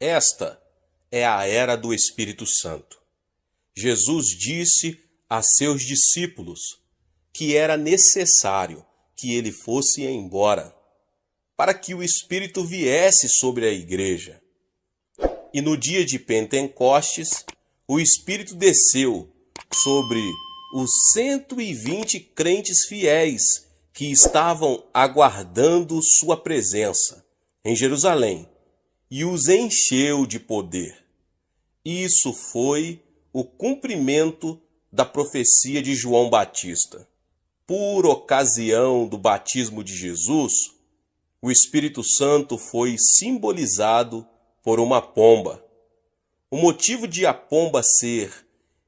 Esta é a era do Espírito Santo. Jesus disse a seus discípulos que era necessário que ele fosse embora para que o Espírito viesse sobre a igreja. E no dia de Pentecostes, o Espírito desceu sobre os 120 crentes fiéis que estavam aguardando sua presença em Jerusalém e os encheu de poder. Isso foi o cumprimento da profecia de João Batista. Por ocasião do batismo de Jesus, o Espírito Santo foi simbolizado por uma pomba. O motivo de a pomba ser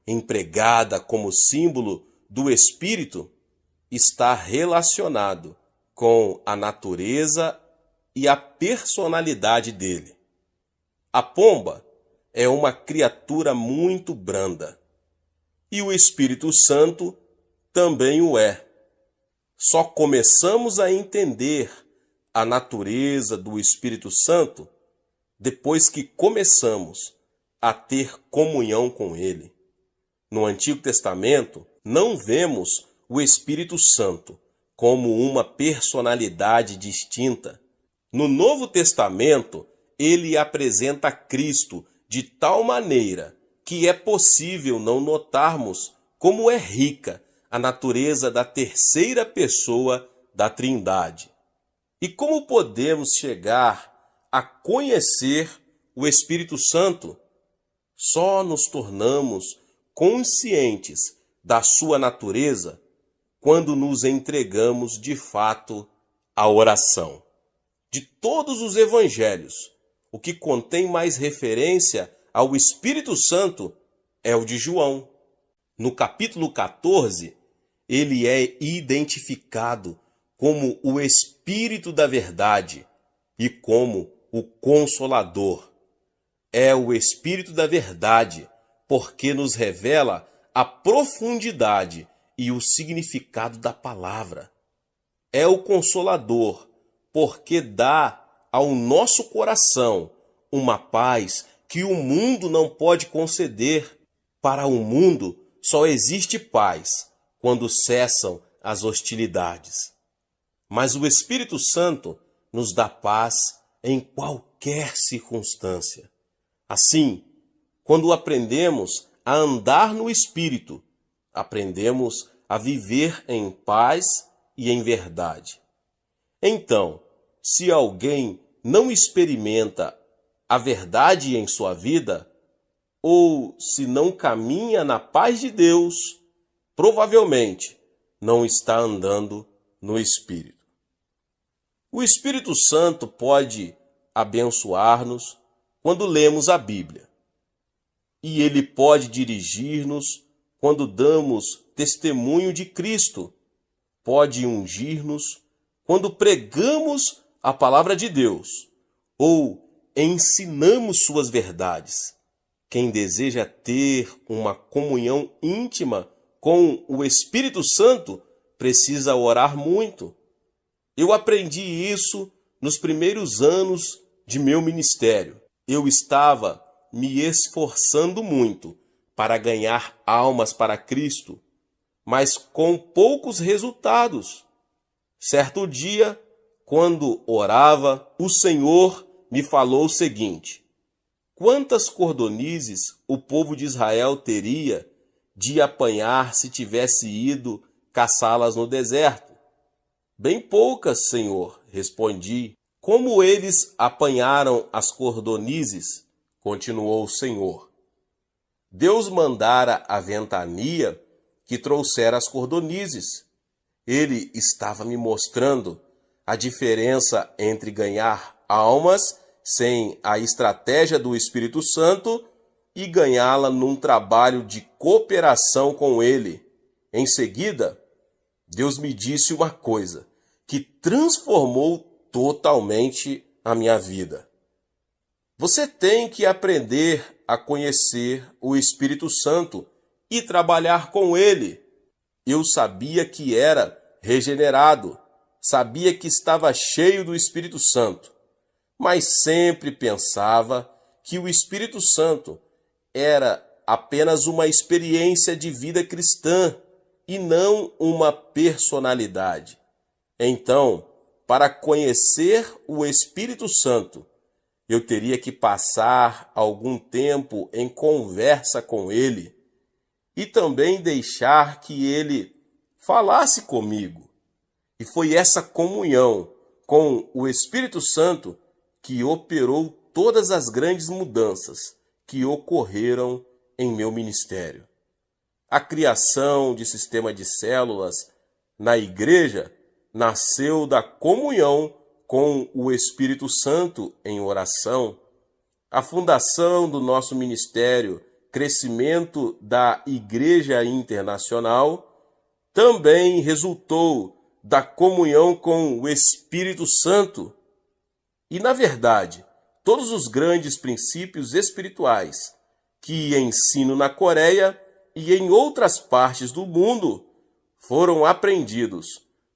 empregada como símbolo do Espírito está relacionado com a natureza e a personalidade dele. A pomba é uma criatura muito branda, e o Espírito Santo também o é. Só começamos a entender a natureza do Espírito Santo depois que começamos a ter comunhão com ele. No Antigo Testamento, não vemos o Espírito Santo como uma personalidade distinta. No Novo Testamento, ele apresenta Cristo de tal maneira que é possível não notarmos como é rica a natureza da terceira pessoa da Trindade. E como podemos chegar a conhecer o Espírito Santo? Só nos tornamos conscientes da sua natureza quando nos entregamos de fato à oração. De todos os evangelhos, o que contém mais referência ao Espírito Santo é o de João. No capítulo 14, ele é identificado como o Espírito da Verdade e como o Consolador. É o Espírito da Verdade porque nos revela a profundidade e o significado da palavra. É o Consolador porque dá ao nosso coração uma paz que o mundo não pode conceder. Para o mundo só existe paz quando cessam as hostilidades. Mas o Espírito Santo nos dá paz em qualquer circunstância. Assim, quando aprendemos a andar no Espírito, aprendemos a viver em paz e em verdade. Então, se alguém não experimenta a verdade em sua vida, ou se não caminha na paz de Deus, provavelmente não está andando no Espírito. O Espírito Santo pode abençoar-nos quando lemos a Bíblia. E ele pode dirigir-nos quando damos testemunho de Cristo. Pode ungir-nos quando pregamos a palavra de Deus ou ensinamos suas verdades. Quem deseja ter uma comunhão íntima com o Espírito Santo precisa orar muito. Eu aprendi isso nos primeiros anos de meu ministério. Eu estava me esforçando muito para ganhar almas para Cristo, mas com poucos resultados. Certo dia, quando orava, o Senhor me falou o seguinte: quantas cordonizes o povo de Israel teria de apanhar se tivesse ido caçá-las no deserto? Bem poucas, Senhor, respondi. Como eles apanharam as cordonizes? Continuou o Senhor. Deus mandara a ventania que trouxera as cordonizes. Ele estava me mostrando a diferença entre ganhar almas sem a estratégia do Espírito Santo e ganhá-la num trabalho de cooperação com ele. Em seguida, Deus me disse uma coisa que transformou totalmente a minha vida. Você tem que aprender a conhecer o Espírito Santo e trabalhar com ele. Eu sabia que era regenerado, sabia que estava cheio do Espírito Santo, mas sempre pensava que o Espírito Santo era apenas uma experiência de vida cristã e não uma personalidade. Então, para conhecer o Espírito Santo, eu teria que passar algum tempo em conversa com ele e também deixar que ele falasse comigo. E foi essa comunhão com o Espírito Santo que operou todas as grandes mudanças que ocorreram em meu ministério. A criação de sistema de células na igreja nasceu da comunhão com o Espírito Santo em oração. A fundação do nosso ministério, crescimento da Igreja Internacional, também resultou da comunhão com o Espírito Santo. E, na verdade, todos os grandes princípios espirituais que ensino na Coreia e em outras partes do mundo foram aprendidos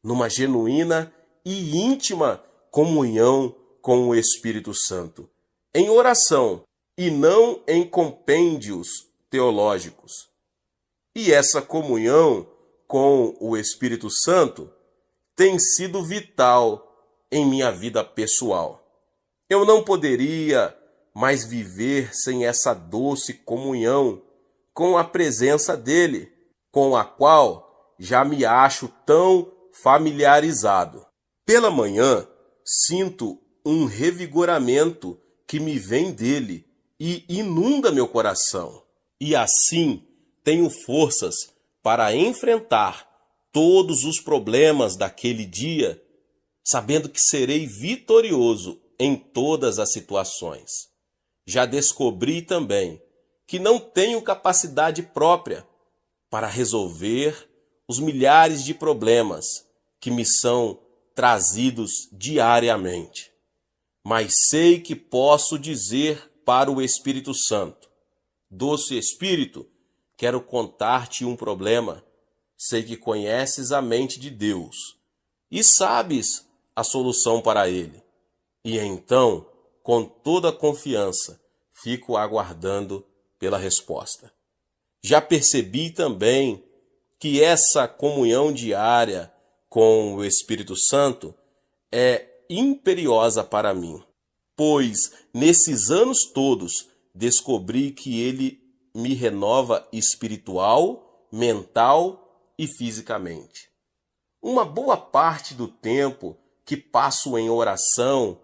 numa genuína e íntima comunhão com o Espírito Santo, em oração e não em compêndios teológicos. E essa comunhão com o Espírito Santo tem sido vital em minha vida pessoal. Eu não poderia mais viver sem essa doce comunhão com a presença dele, com a qual já me acho tão familiarizado. Pela manhã, sinto um revigoramento que me vem dele e inunda meu coração. E assim tenho forças para enfrentar todos os problemas daquele dia, sabendo que serei vitorioso em todas as situações. Já descobri também que não tenho capacidade própria para resolver os milhares de problemas que me são trazidos diariamente. Mas sei que posso dizer para o Espírito Santo: Doce Espírito, quero contar-te um problema. Sei que conheces a mente de Deus e sabes a solução para ele. E então, com toda confiança, fico aguardando pela resposta. Já percebi também que essa comunhão diária com o Espírito Santo é imperiosa para mim, pois nesses anos todos descobri que ele me renova espiritual, mental e fisicamente. Uma boa parte do tempo que passo em oração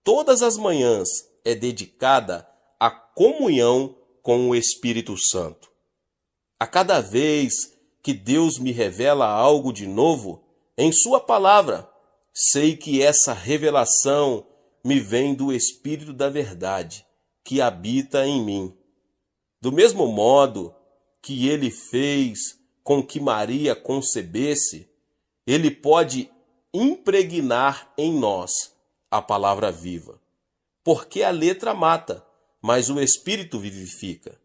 todas as manhãs é dedicada à comunhão com o Espírito Santo. A cada vez que Deus me revela algo de novo em sua palavra, sei que essa revelação me vem do Espírito da verdade que habita em mim. Do mesmo modo que ele fez com que Maria concebesse, ele pode impregnar em nós a palavra viva. Porque a letra mata, mas o Espírito vivifica.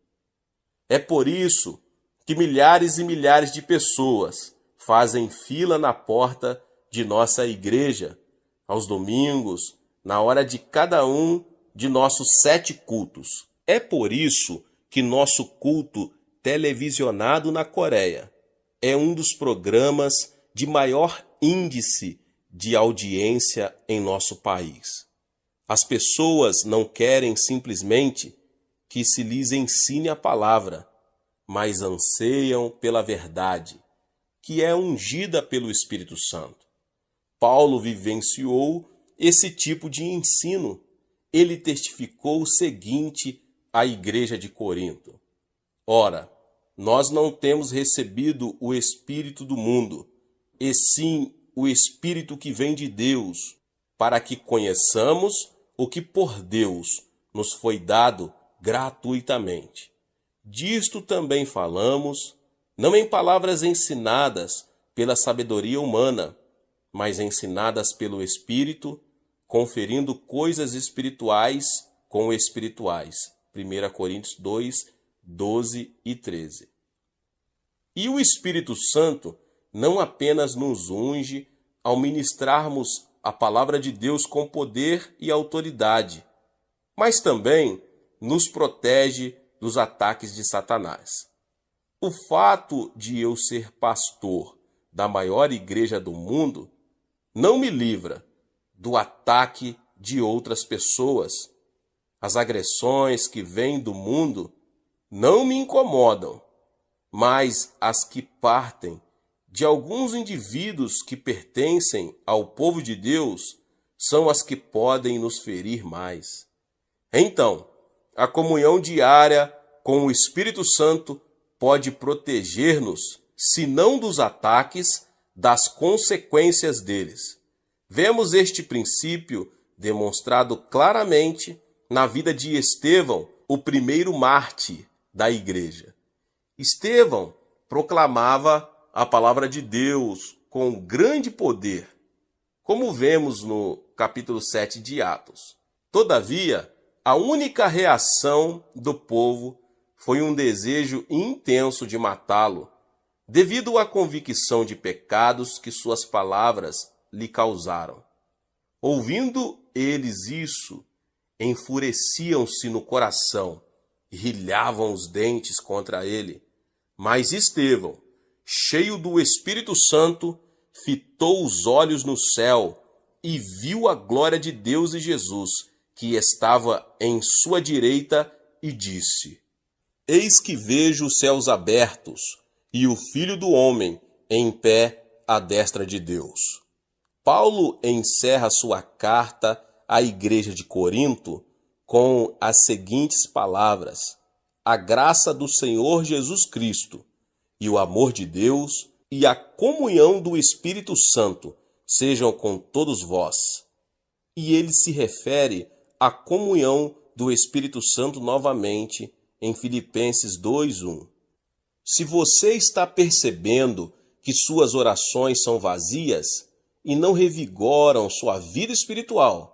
É por isso que milhares e milhares de pessoas fazem fila na porta de nossa igreja, aos domingos, na hora de cada um de nossos 7 cultos. É por isso que nosso culto televisionado na Coreia é um dos programas de maior índice de audiência em nosso país. As pessoas não querem simplesmente que se lhes ensine a palavra, mas anseiam pela verdade, que é ungida pelo Espírito Santo. Paulo vivenciou esse tipo de ensino. Ele testificou o seguinte à igreja de Corinto: Ora, nós não temos recebido o Espírito do mundo, e sim o Espírito que vem de Deus, para que conheçamos o que por Deus nos foi dado gratuitamente. Disto também falamos, não em palavras ensinadas pela sabedoria humana, mas ensinadas pelo Espírito, conferindo coisas espirituais com espirituais. 1 Coríntios 2, 12 e 13. E o Espírito Santo não apenas nos unge ao ministrarmos a palavra de Deus com poder e autoridade, mas também nos protege dos ataques de Satanás. O fato de eu ser pastor da maior igreja do mundo não me livra do ataque de outras pessoas. As agressões que vêm do mundo não me incomodam, mas as que partem de alguns indivíduos que pertencem ao povo de Deus são as que podem nos ferir mais. Então, a comunhão diária com o Espírito Santo pode proteger-nos, se não dos ataques, das consequências deles. Vemos este princípio demonstrado claramente na vida de Estevão, o primeiro mártir da igreja. Estevão proclamava a palavra de Deus com grande poder, como vemos no capítulo 7 de Atos. Todavia, a única reação do povo foi um desejo intenso de matá-lo, devido à convicção de pecados que suas palavras lhe causaram. Ouvindo eles isso, enfureciam-se no coração e rilhavam os dentes contra ele. Mas Estevão, cheio do Espírito Santo, fitou os olhos no céu e viu a glória de Deus e Jesus, que estava em sua direita, e disse: Eis que vejo os céus abertos e o Filho do Homem em pé à destra de Deus. Paulo encerra sua carta à igreja de Corinto com as seguintes palavras: A graça do Senhor Jesus Cristo e o amor de Deus e a comunhão do Espírito Santo sejam com todos vós. E ele se refere à comunhão do Espírito Santo novamente em Filipenses 2:1. Se você está percebendo que suas orações são vazias e não revigoram sua vida espiritual,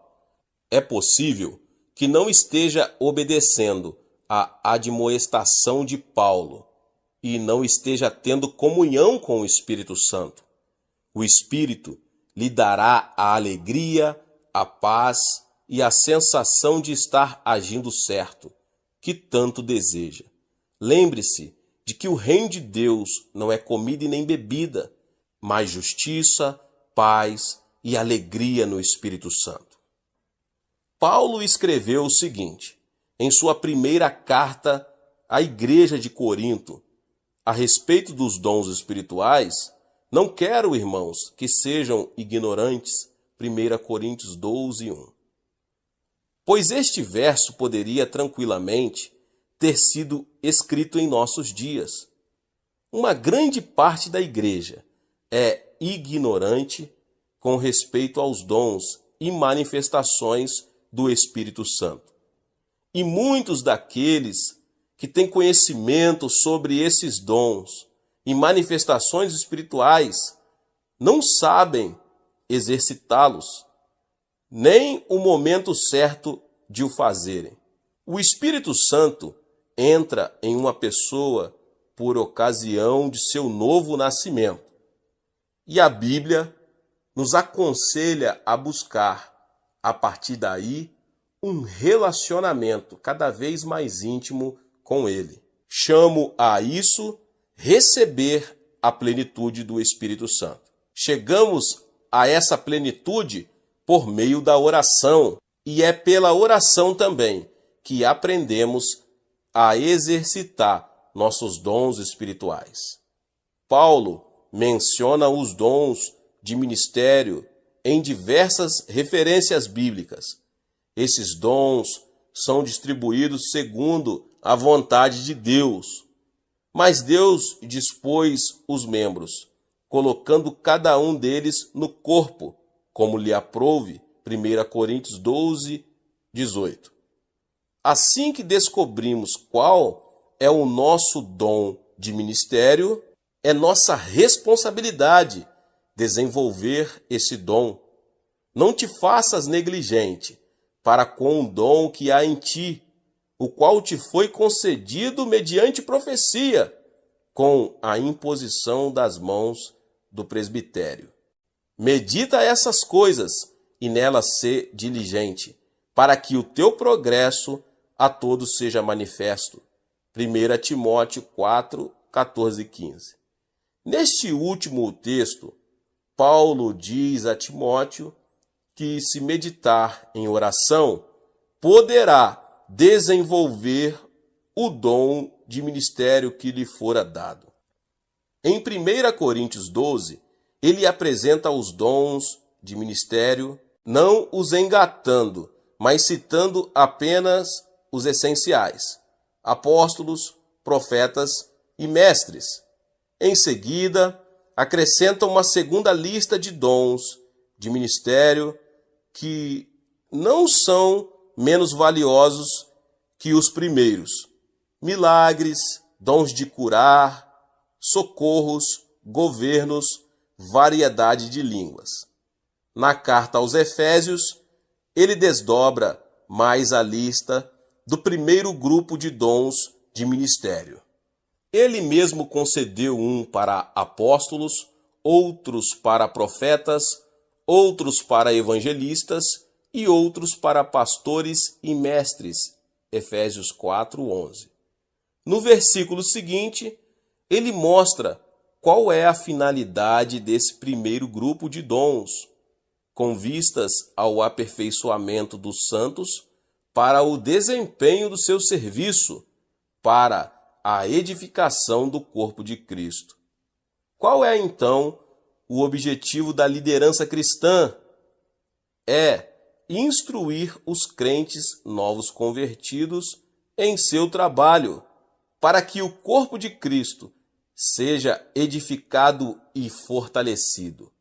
é possível que não esteja obedecendo à admoestação de Paulo e não esteja tendo comunhão com o Espírito Santo. O Espírito lhe dará a alegria, a paz e a sensação de estar agindo certo, que tanto deseja. Lembre-se de que o reino de Deus não é comida e nem bebida, mas justiça, paz e alegria no Espírito Santo. Paulo escreveu o seguinte, em sua primeira carta à igreja de Corinto, a respeito dos dons espirituais: Não quero, irmãos, que sejam ignorantes. 1 Coríntios 12:1. Pois este verso poderia tranquilamente ter sido escrito em nossos dias. Uma grande parte da igreja é ignorante com respeito aos dons e manifestações do Espírito Santo. E muitos daqueles que têm conhecimento sobre esses dons e manifestações espirituais não sabem exercitá-los, nem o momento certo de o fazerem. O Espírito Santo entra em uma pessoa por ocasião de seu novo nascimento. E a Bíblia nos aconselha a buscar, a partir daí, um relacionamento cada vez mais íntimo com Ele. Chamo a isso receber a plenitude do Espírito Santo. Chegamos a essa plenitude por meio da oração, e é pela oração também que aprendemos a exercitar nossos dons espirituais. Paulo menciona os dons de ministério em diversas referências bíblicas. Esses dons são distribuídos segundo a vontade de Deus, mas Deus dispôs os membros, colocando cada um deles no corpo, como lhe aprouve, 1 Coríntios 12:18. Assim que descobrimos qual é o nosso dom de ministério, é nossa responsabilidade desenvolver esse dom. Não te faças negligente para com o dom que há em ti, o qual te foi concedido mediante profecia, com a imposição das mãos do presbitério. Medita essas coisas e nelas sê diligente, para que o teu progresso a todos seja manifesto. 1 Timóteo 4, 14 e 15. Neste último texto, Paulo diz a Timóteo que, se meditar em oração, poderá desenvolver o dom de ministério que lhe fora dado. Em 1 Coríntios 12, ele apresenta os dons de ministério, não os engatando, mas citando apenas os essenciais: apóstolos, profetas e mestres. Em seguida, acrescenta uma segunda lista de dons de ministério que não são menos valiosos que os primeiros: milagres, dons de curar, socorros, governos, variedade de línguas. Na carta aos Efésios, ele desdobra mais a lista do primeiro grupo de dons de ministério. Ele mesmo concedeu um para apóstolos, outros para profetas, outros para evangelistas e outros para pastores e mestres. Efésios 4:11. No versículo seguinte, ele mostra qual é a finalidade desse primeiro grupo de dons, com vistas ao aperfeiçoamento dos santos para o desempenho do seu serviço, para a edificação do corpo de Cristo. Qual é, então, o objetivo da liderança cristã? É instruir os crentes novos convertidos em seu trabalho, para que o corpo de Cristo seja edificado e fortalecido.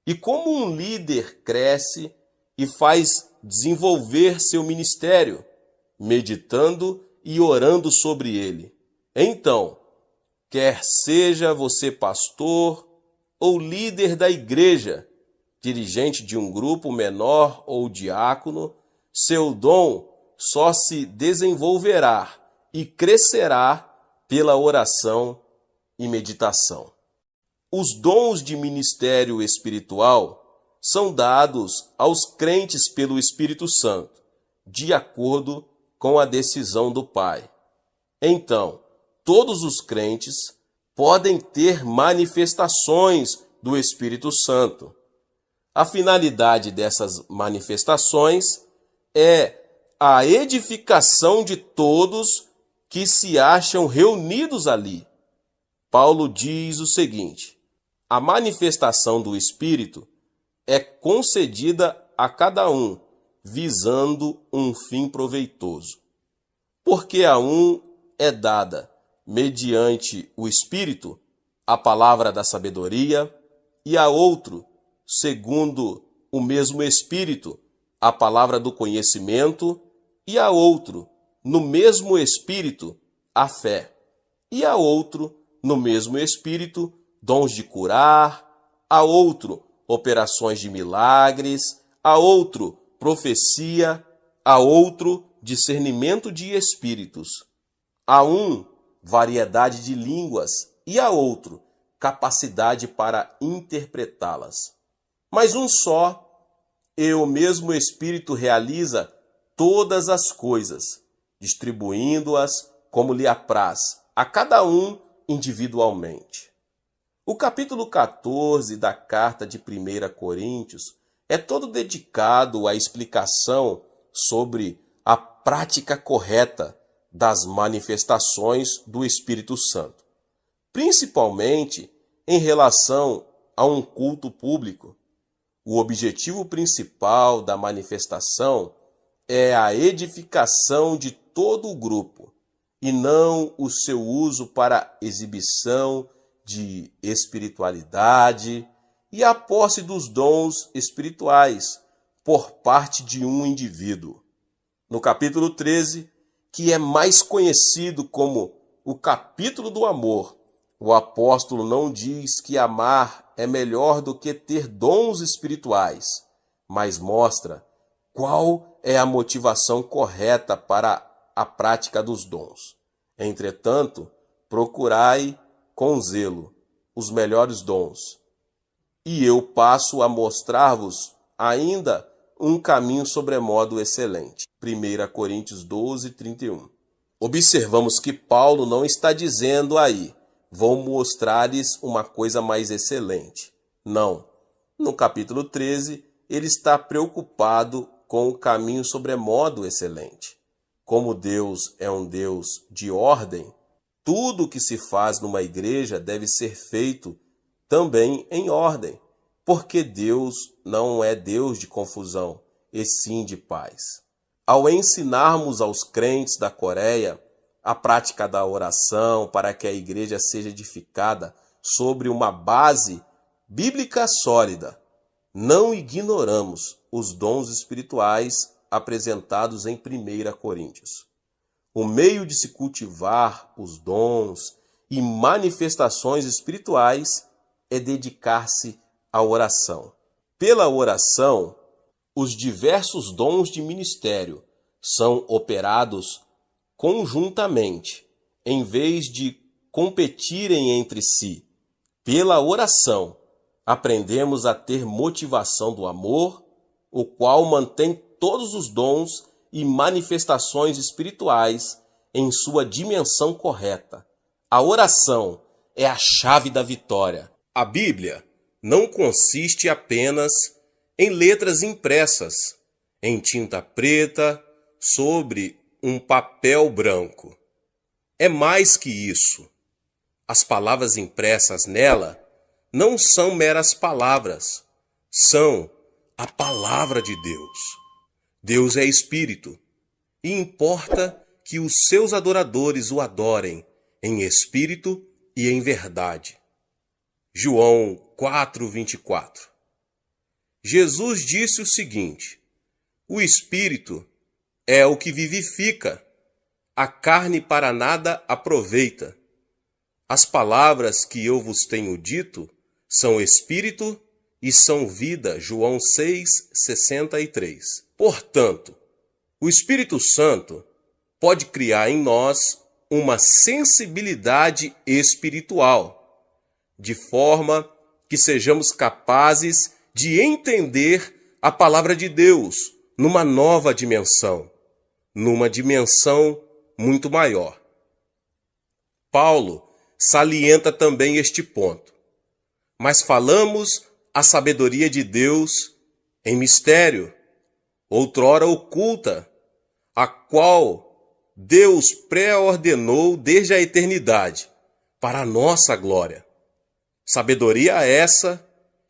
E como um líder cresce e faz desenvolver seu ministério, meditando e orando sobre ele. Então, quer seja você pastor ou líder da igreja, dirigente de um grupo menor ou diácono, seu dom só se desenvolverá e crescerá pela oração e meditação. Os dons de ministério espiritual são dados aos crentes pelo Espírito Santo, de acordo com a decisão do Pai. Então, todos os crentes podem ter manifestações do Espírito Santo. A finalidade dessas manifestações é a edificação de todos que se acham reunidos ali. Paulo diz o seguinte: a manifestação do Espírito é concedida a cada um, visando um fim proveitoso. Porque a um é dada, mediante o Espírito, a palavra da sabedoria, e a outro, segundo o mesmo Espírito, a palavra do conhecimento, e a outro, no mesmo Espírito, a fé, e a outro, no mesmo Espírito, dons de curar, a outro, operações de milagres, a outro, profecia, a outro, discernimento de espíritos, a um, variedade de línguas, e a outro, capacidade para interpretá-las. Mas um só, e o mesmo Espírito realiza todas as coisas, distribuindo-as como lhe apraz, a cada um individualmente. O capítulo 14 da carta de 1 Coríntios é todo dedicado à explicação sobre a prática correta das manifestações do Espírito Santo, principalmente em relação a um culto público. O objetivo principal da manifestação é a edificação de todo o grupo, e não o seu uso para exibição de espiritualidade e a posse dos dons espirituais por parte de um indivíduo. No capítulo 13, que é mais conhecido como o capítulo do amor, o apóstolo não diz que amar é melhor do que ter dons espirituais, mas mostra qual é a motivação correta para a prática dos dons. Entretanto, procurai com zelo os melhores dons. E eu passo a mostrar-vos ainda um caminho sobremodo excelente. 1 Coríntios 12, 31. Observamos que Paulo não está dizendo aí, vou mostrar-lhes uma coisa mais excelente. Não. No capítulo 13, ele está preocupado com o caminho sobremodo excelente. Como Deus é um Deus de ordem, tudo o que se faz numa igreja deve ser feito também em ordem, porque Deus não é Deus de confusão, e sim de paz. Ao ensinarmos aos crentes da Coreia a prática da oração para que a igreja seja edificada sobre uma base bíblica sólida, não ignoramos os dons espirituais apresentados em 1 Coríntios. O meio de se cultivar os dons e manifestações espirituais é dedicar-se à oração. Pela oração, os diversos dons de ministério são operados conjuntamente, em vez de competirem entre si. Pela oração, aprendemos a ter motivação do amor, o qual mantém todos os dons e manifestações espirituais em sua dimensão correta. A oração é a chave da vitória. A Bíblia não consiste apenas em letras impressas em tinta preta sobre um papel branco. É mais que isso. As palavras impressas nela não são meras palavras, são a palavra de Deus. Deus é espírito e importa que os seus adoradores o adorem em espírito e em verdade. João 4:24. Jesus disse o seguinte: o espírito é o que vivifica, a carne para nada aproveita. As palavras que eu vos tenho dito são espírito e são vida. João 6:63. Portanto, o Espírito Santo pode criar em nós uma sensibilidade espiritual, de forma que sejamos capazes de entender a palavra de Deus numa nova dimensão, numa dimensão muito maior. Paulo salienta também este ponto. Mas falamos a sabedoria de Deus em mistério, outrora oculta, a qual Deus pré-ordenou desde a eternidade, para a nossa glória. Sabedoria essa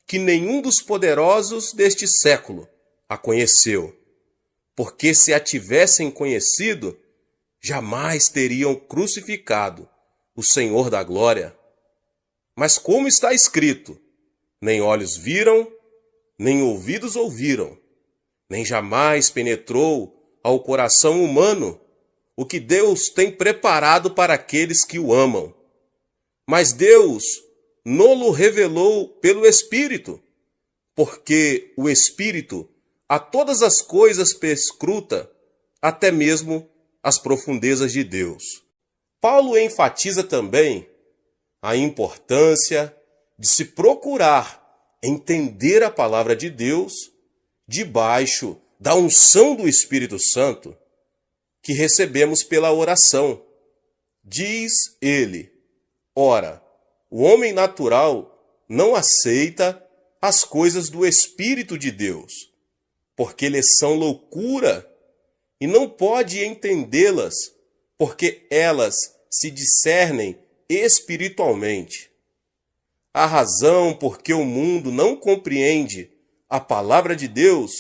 que nenhum dos poderosos deste século a conheceu, porque se a tivessem conhecido, jamais teriam crucificado o Senhor da glória. Mas como está escrito, nem olhos viram, nem ouvidos ouviram, nem jamais penetrou ao coração humano o que Deus tem preparado para aqueles que o amam. Mas Deus no-lo revelou pelo Espírito, porque o Espírito a todas as coisas perscruta, até mesmo as profundezas de Deus. Paulo enfatiza também a importância de se procurar entender a palavra de Deus debaixo da unção do Espírito Santo que recebemos pela oração. Diz ele: ora, o homem natural não aceita as coisas do Espírito de Deus, porque lhes são loucura, e não pode entendê-las, porque elas se discernem espiritualmente. A razão por que o mundo não compreende a palavra de Deus,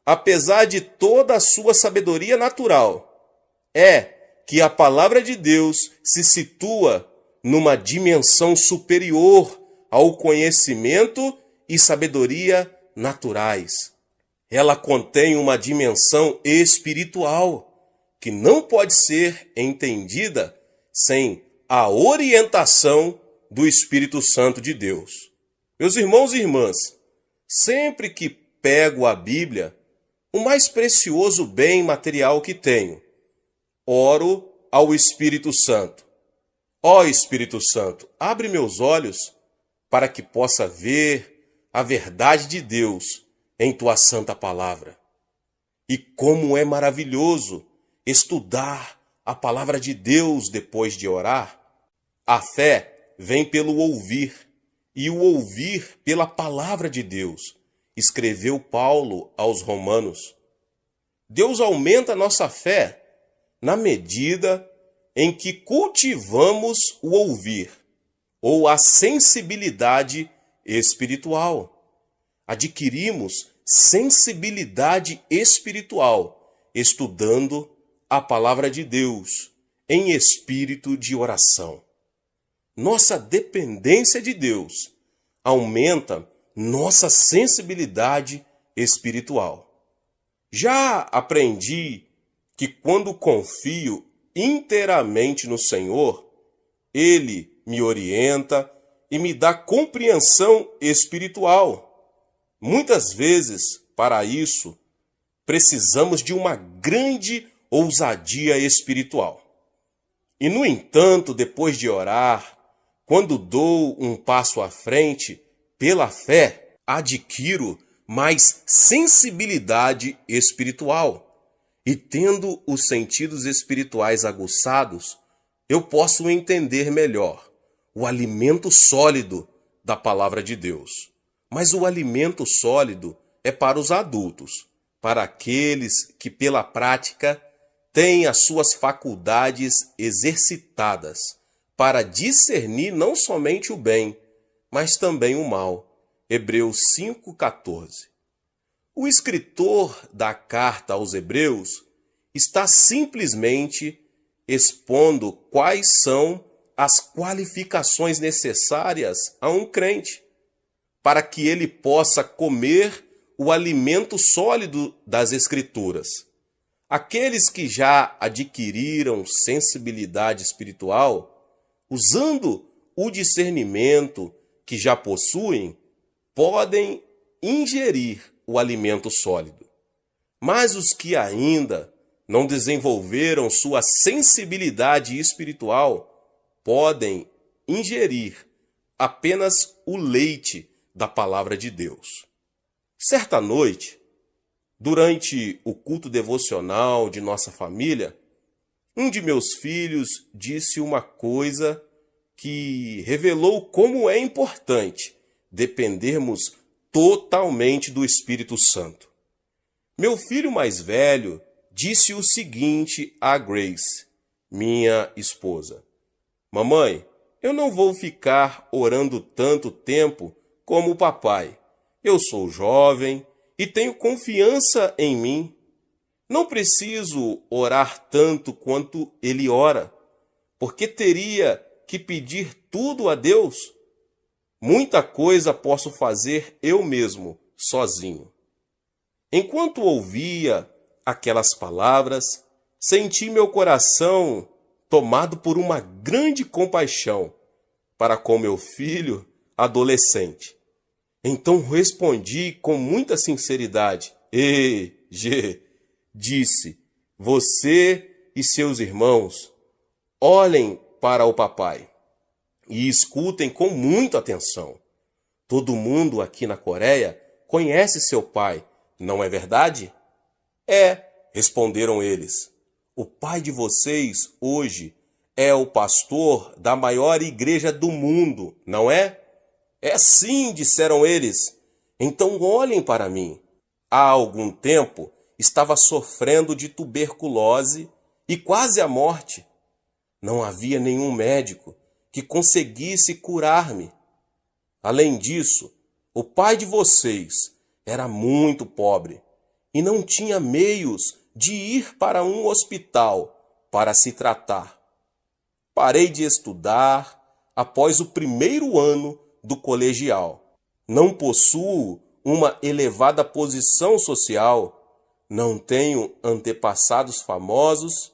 apesar de toda a sua sabedoria natural, é que a palavra de Deus se situa numa dimensão superior ao conhecimento e sabedoria naturais. Ela contém uma dimensão espiritual que não pode ser entendida sem a orientação do Espírito Santo de Deus. Meus irmãos e irmãs, sempre que pego a Bíblia, o mais precioso bem material que tenho, oro ao Espírito Santo. Ó Espírito Santo, abre meus olhos para que possa ver a verdade de Deus em tua santa palavra. E como é maravilhoso estudar a palavra de Deus depois de orar. A fé vem pelo ouvir, e o ouvir pela palavra de Deus, escreveu Paulo aos Romanos. Deus aumenta a nossa fé na medida em que cultivamos o ouvir, ou a sensibilidade espiritual. Adquirimos sensibilidade espiritual estudando a palavra de Deus em espírito de oração. Nossa dependência de Deus aumenta nossa sensibilidade espiritual. Já aprendi que quando confio inteiramente no Senhor, Ele me orienta e me dá compreensão espiritual. Muitas vezes, para isso, precisamos de uma grande ousadia espiritual. E, no entanto, depois de orar, quando dou um passo à frente, pela fé, adquiro mais sensibilidade espiritual. E tendo os sentidos espirituais aguçados, eu posso entender melhor o alimento sólido da palavra de Deus. Mas o alimento sólido é para os adultos, para aqueles que pela prática têm as suas faculdades exercitadas para discernir não somente o bem, mas também o mal. Hebreus 5,14. O escritor da carta aos Hebreus está simplesmente expondo quais são as qualificações necessárias a um crente, para que ele possa comer o alimento sólido das Escrituras. Aqueles que já adquiriram sensibilidade espiritual, usando o discernimento que já possuem, podem ingerir o alimento sólido. Mas os que ainda não desenvolveram sua sensibilidade espiritual podem ingerir apenas o leite da palavra de Deus. Certa noite, durante o culto devocional de nossa família, um de meus filhos disse uma coisa que revelou como é importante dependermos totalmente do Espírito Santo. Meu filho mais velho disse o seguinte a Grace, minha esposa: Mamãe, eu não vou ficar orando tanto tempo como o papai. Eu sou jovem e tenho confiança em mim. Não preciso orar tanto quanto ele ora, porque teria que pedir tudo a Deus. Muita coisa posso fazer eu mesmo, sozinho. Enquanto ouvia aquelas palavras, senti meu coração tomado por uma grande compaixão para com meu filho adolescente. Então respondi com muita sinceridade: disse, você e seus irmãos olhem para o papai e escutem com muita atenção. Todo mundo aqui na Coreia conhece seu pai, não é verdade? É, responderam eles. O pai de vocês hoje é o pastor da maior igreja do mundo, não é? É sim, disseram eles. Então olhem para mim. Há algum tempo estava sofrendo de tuberculose e quase à morte. Não havia nenhum médico que conseguisse curar-me. Além disso, o pai de vocês era muito pobre e não tinha meios de ir para um hospital para se tratar. Parei de estudar após o primeiro ano do colegial. Não possuo uma elevada posição social, não tenho antepassados famosos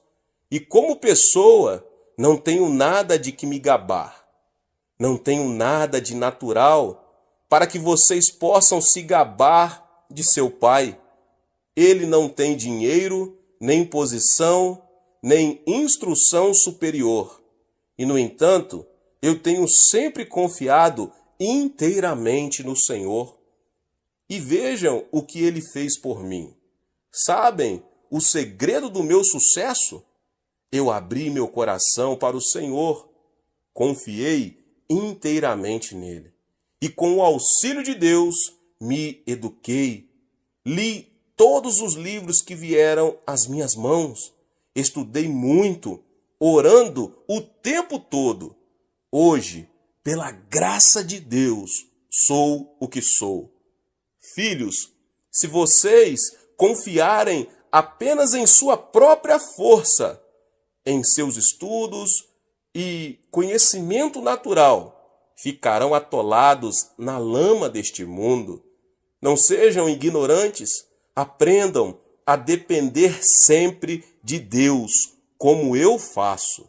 e, como pessoa, não tenho nada de que me gabar. Não tenho nada de natural para que vocês possam se gabar de seu pai. Ele não tem dinheiro, nem posição, nem instrução superior. E, no entanto, eu tenho sempre confiado inteiramente no Senhor. E vejam o que ele fez por mim. Sabem o segredo do meu sucesso? Eu abri meu coração para o Senhor, confiei inteiramente nele e, com o auxílio de Deus, me eduquei. Li todos os livros que vieram às minhas mãos, estudei muito, orando o tempo todo. Hoje, pela graça de Deus, sou o que sou. Filhos, se vocês confiarem apenas em sua própria força, em seus estudos e conhecimento natural, ficarão atolados na lama deste mundo. Não sejam ignorantes, aprendam a depender sempre de Deus, como eu faço.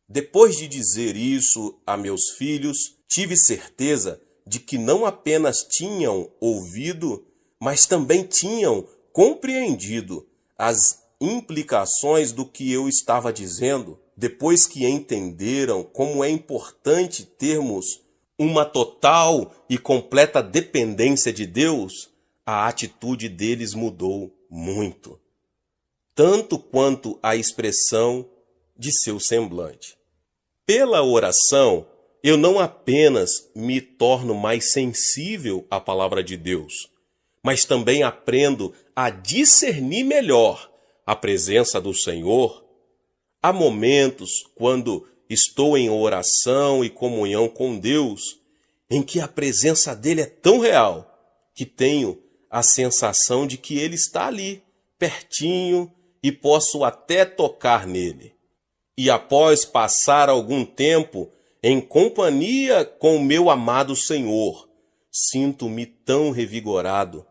Depois de dizer isso a meus filhos, tive certeza de que não apenas tinham ouvido, mas também tinham compreendido as implicações do que eu estava dizendo. Depois que entenderam como é importante termos uma total e completa dependência de Deus, a atitude deles mudou muito, tanto quanto a expressão de seu semblante. Pela oração, eu não apenas me torno mais sensível à palavra de Deus, mas também aprendo a discernir melhor a presença do Senhor. Há momentos quando estou em oração e comunhão com Deus, em que a presença dele é tão real que tenho a sensação de que ele está ali, pertinho, e posso até tocar nele. E após passar algum tempo em companhia com o meu amado Senhor, sinto-me tão revigorado.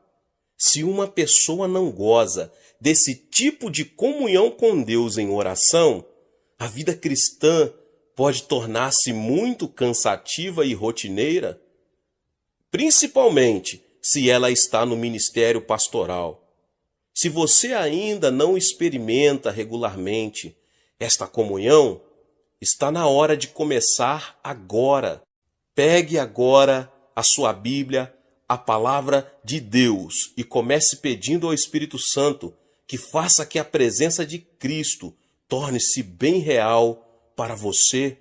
Se uma pessoa não goza desse tipo de comunhão com Deus em oração, a vida cristã pode tornar-se muito cansativa e rotineira, principalmente se ela está no ministério pastoral. Se você ainda não experimenta regularmente esta comunhão, está na hora de começar agora. Pegue agora a sua Bíblia, a palavra de Deus, e comece pedindo ao Espírito Santo que faça que a presença de Cristo torne-se bem real para você.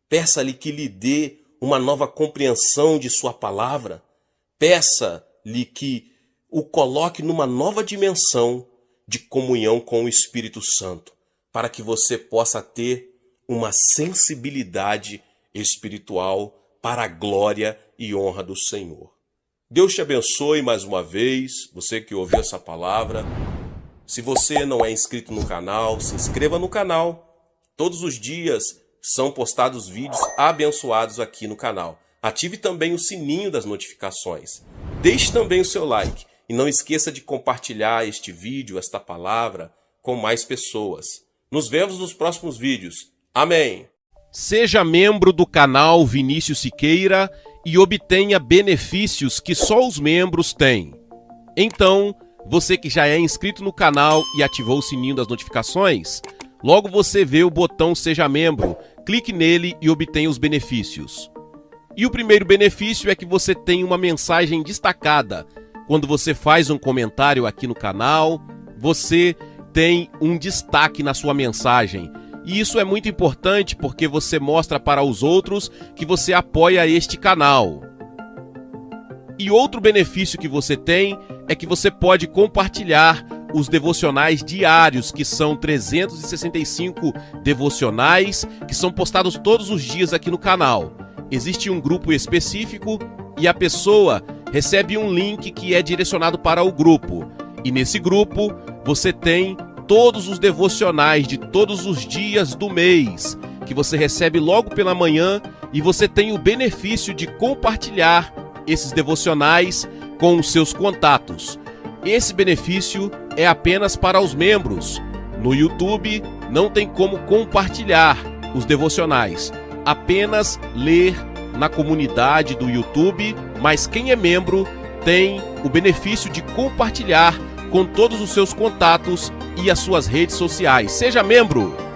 Peça-lhe que lhe dê uma nova compreensão de sua palavra. Peça-lhe que o coloque numa nova dimensão de comunhão com o Espírito Santo, para que você possa ter uma sensibilidade espiritual para a glória e honra do Senhor. Deus te abençoe mais uma vez, você que ouviu essa palavra. Se você não é inscrito no canal, se inscreva no canal. Todos os dias são postados vídeos abençoados aqui no canal. Ative também o sininho das notificações. Deixe também o seu like. E não esqueça de compartilhar este vídeo, esta palavra, com mais pessoas. Nos vemos nos próximos vídeos. Amém! Seja membro do canal Vinícius Siqueira e obtenha benefícios que só os membros têm. Então, você que já é inscrito no canal e ativou o sininho das notificações, logo você vê o botão Seja Membro, clique nele e obtenha os benefícios. E o primeiro benefício é que você tem uma mensagem destacada. Quando você faz um comentário aqui no canal, você tem um destaque na sua mensagem. E isso é muito importante porque você mostra para os outros que você apoia este canal. E outro benefício que você tem é que você pode compartilhar os devocionais diários, que são 365 devocionais, que são postados todos os dias aqui no canal. Existe um grupo específico e a pessoa recebe um link que é direcionado para o grupo. E nesse grupo você tem todos os devocionais de todos os dias do mês, que você recebe logo pela manhã, e você tem o benefício de compartilhar esses devocionais com os seus contatos. Esse benefício é apenas para os membros. No YouTube não tem como compartilhar os devocionais, apenas ler na comunidade do YouTube, mas quem é membro tem o benefício de compartilhar com todos os seus contatos e as suas redes sociais. Seja membro!